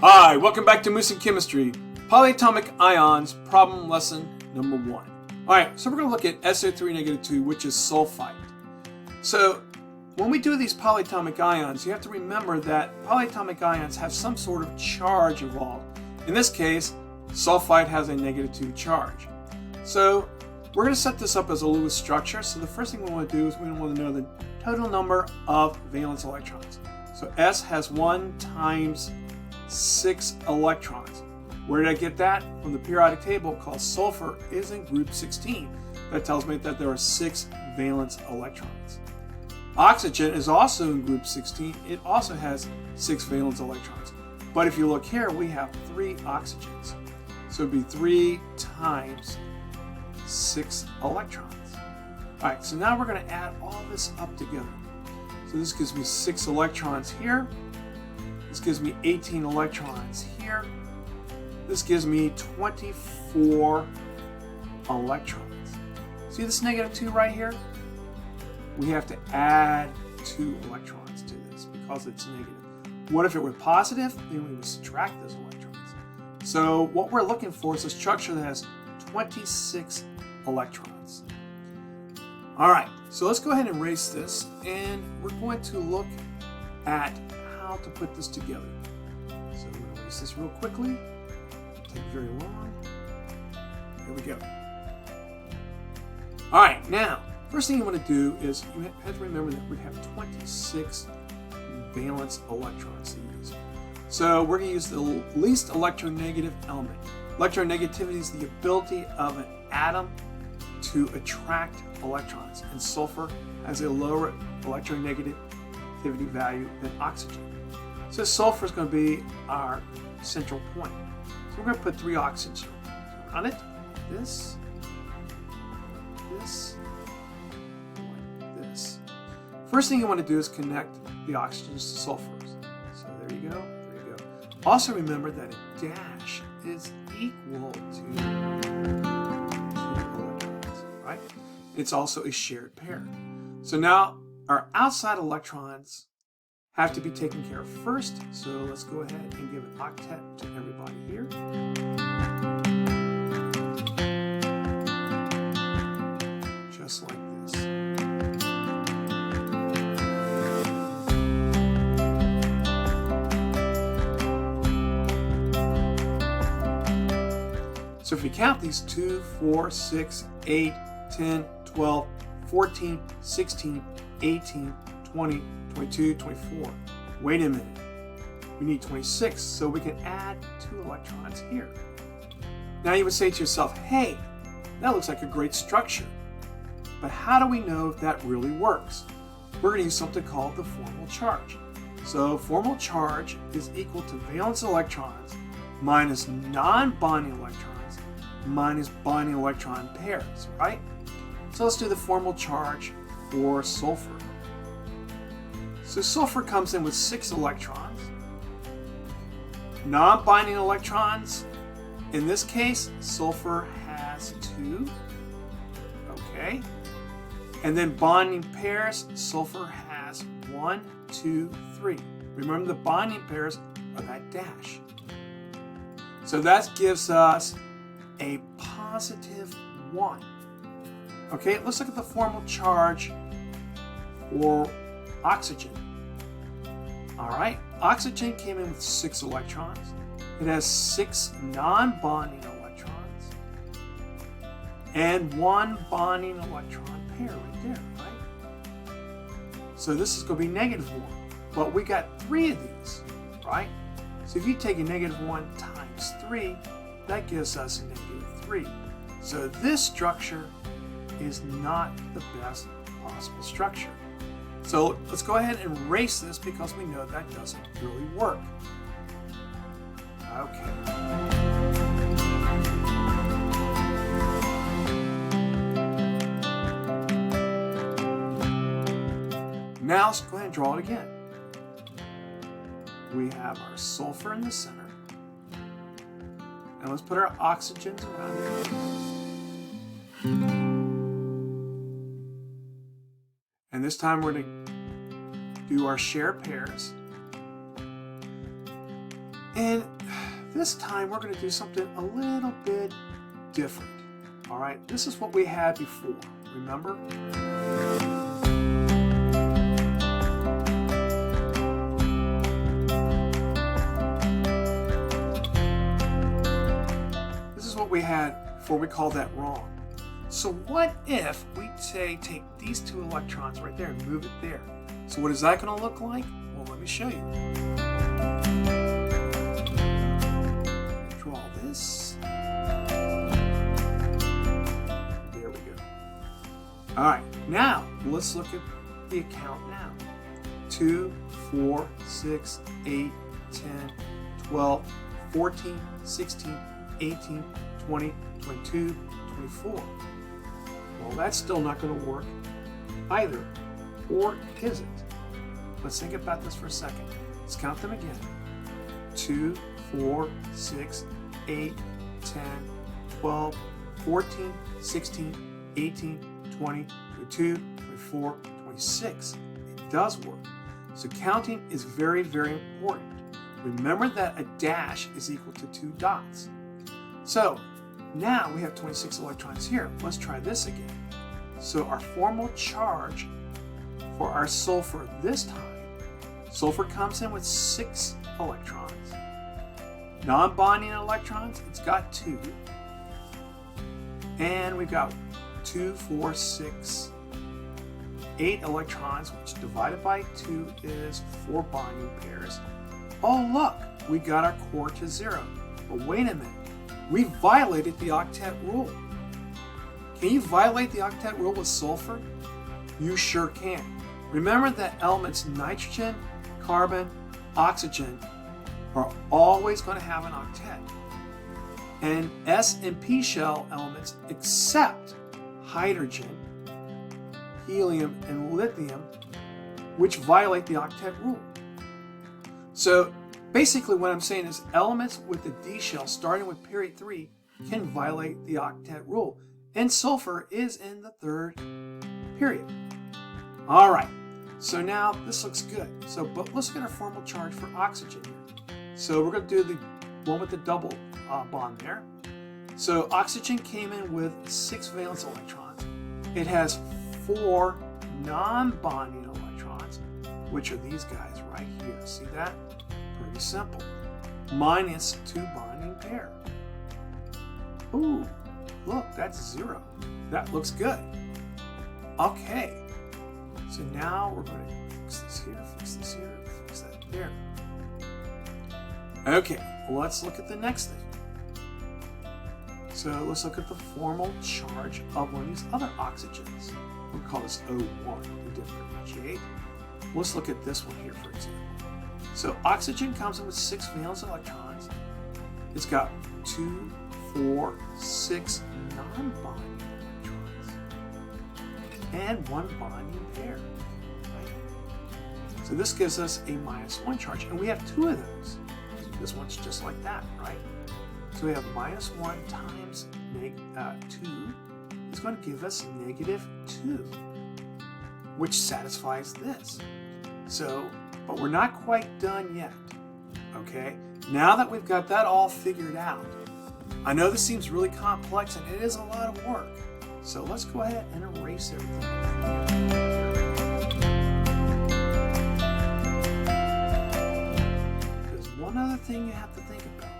Hi, welcome back to Moose and Chemistry, Polyatomic Ions, problem lesson number 1. Alright, so we're going to look at SO3-2, which is sulfite. So, when we do these polyatomic ions, you have to remember that polyatomic ions have some sort of charge involved. In this case, sulfite has a -2 charge. So, we're going to set this up as a Lewis structure. So the first thing we want to do is we want to know the total number of valence electrons. So S has 1 times 6 electrons. Where did I get that? From the periodic table, called sulfur is in group 16. That tells me that there are 6 valence electrons. Oxygen is also in group 16. It also has 6 valence electrons. But if you look here, we have 3 oxygens. So it'd be 3 times 6 electrons. Alright, so now we're going to add all this up together. So this gives me 6 electrons here. This gives me 18 electrons here. This gives me 24 electrons. See this -2 right here? We have to add 2 electrons to this because it's negative. What if it were positive? Then we would subtract those electrons. So what we're looking for is a structure that has 26 electrons. Alright, so let's go ahead and erase this, and we're going to look at how to put this together. So we're going to erase this real quickly. It'll take very long. Here we go. Alright, now, first thing you want to do is you have to remember that we have 26 valence electrons to use. So we're going to use the least electronegative element. Electronegativity is the ability of an atom to attract electrons, and sulfur has a lower electronegativity value than oxygen. So sulfur is going to be our central point. So we're going to put 3 oxygens on it. This, like this. First thing you want to do is connect the oxygens to sulfurs. So there you go. There you go. Also remember that a dash is equal to 2 electrons, right? It's also a shared pair. So now our outside electrons have to be taken care of first. So let's go ahead and give an octet to everybody here. Just like this. So if you count these 2, 4, 6, 8, 10, 12, 14, 16, 18, 20, 22, 24. Wait a minute. We need 26, so we can add 2 electrons here. Now you would say to yourself, hey, that looks like a great structure. But how do we know if that really works? We're going to use something called the formal charge. So formal charge is equal to valence electrons minus non-bonding electrons minus bonding electron pairs, right? So let's do the formal charge for sulfur. So sulfur comes in with 6 electrons. Non-binding electrons, in this case, sulfur has 2. Okay. And then bonding pairs, sulfur has 1, 2, 3. Remember the bonding pairs are that dash. So that gives us a positive 1. Okay, let's look at the formal charge for oxygen. Alright, oxygen came in with 6 electrons. It has 6 non-bonding electrons and 1 bonding electron pair right there, right? So this is going to be -1. But we got 3 of these, right? So if you take a -1 times 3, that gives us a -3. So this structure is not the best possible structure. So let's go ahead and erase this because we know that doesn't really work. Okay. Now let's go ahead and draw it again. We have our sulfur in the center. And let's put our oxygens around it. And this time we're going to do our shared pairs. And this time we're going to do something a little bit different. All right, this is what we had before, remember? This is what we had before. We called that wrong. So what if we say take these 2 electrons right there and move it there? So what is that going to look like? Well, let me show you. Draw this. There we go. All right, now let's look at the account now. 2, 4, 6, 8, 10, 12, 14, 16, 18, 20, 22, 24. Well, that's still not going to work either, or is it? Let's think about this for a second. Let's count them again. 2, 4, 6, 8, 10, 12, 14, 16, 18, 20, 22, 24, 26. It does work. So counting is very, very important. Remember that a dash is equal to 2 dots. So now we have 26 electrons here. Let's try this again. So our formal charge for our sulfur this time, sulfur comes in with 6 electrons. Non-bonding electrons, it's got 2. And we've got 2, 4, 6, 8 electrons, which divided by 2 is 4 bonding pairs. Oh look, we got our core to 0. But wait a minute, we violated the octet rule. Can you violate the octet rule with sulfur? You sure can. Remember that elements nitrogen, carbon, oxygen are always going to have an octet. And S and P shell elements except hydrogen, helium, and lithium, which violate the octet rule. So basically what I'm saying is elements with the D shell starting with period 3 can violate the octet rule. And sulfur is in the 3rd period. All right, so now this looks good. So, but let's look at our formal charge for oxygen here. So we're going to do the one with the double bond there. So oxygen came in with 6 valence electrons. It has 4 non-bonding electrons, which are these guys right here. See that? Pretty simple. Minus 2 bonding pair. Ooh. Look, that's 0. That looks good. Okay. So now we're going to fix this here, fix this here, fix that there. Okay, well, let's look at the next thing. So let's look at the formal charge of one of these other oxygens. We'll call this O1 to differentiate. Let's look at this one here, for example. So oxygen comes in with 6 valence electrons. It's got 2, 4, 6 non-bonding electrons and 1 bonding pair. Right? So this gives us a -1 charge, and we have 2 of those. This one's just like that, right? So we have -1 times 2 is going to give us -2, which satisfies this. So, but we're not quite done yet. Okay, now that we've got that all figured out, I know this seems really complex and it is a lot of work. So let's go ahead and erase everything. There's one other thing you have to think about.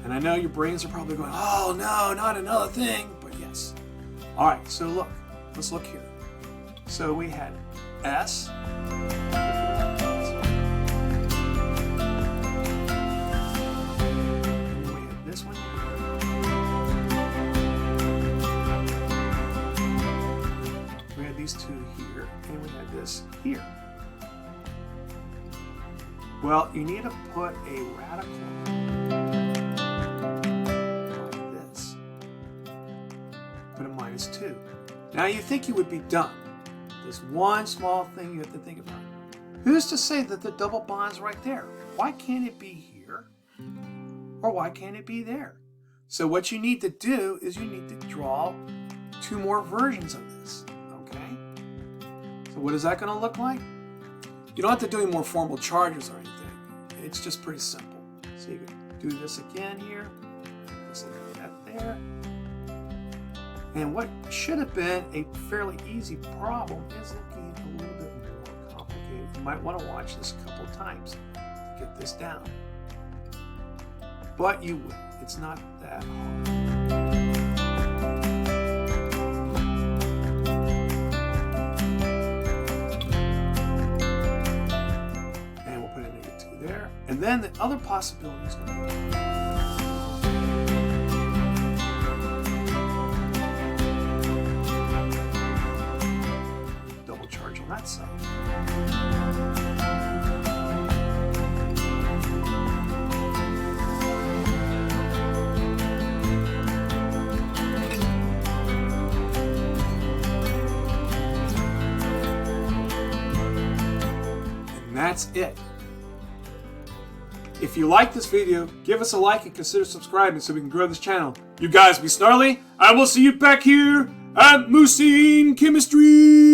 And I know your brains are probably going, oh no, not another thing, but yes. All right, so look, let's look here. So we had S. These 2 here, and we had this here. Well, you need to put a radical like this. Put a -2. Now you think you would be done. There's one small thing you have to think about. Who's to say that the double bond's right there? Why can't it be here? Or why can't it be there? So what you need to do is you need to draw 2 more versions of this. So what is that going to look like? You don't have to do any more formal charges or anything. It's just pretty simple. So you can do this again here. Just like that there. And what should have been a fairly easy problem is looking a little bit more complicated. You might want to watch this a couple of times to get this down. But you will. It's not that hard. And we'll put a -2 there. And then the other possibility is going to be double charge on that side. That's it. If you like this video, give us a like and consider subscribing so we can grow this channel. You guys be snarly. I will see you back here at Moosine Chemistry.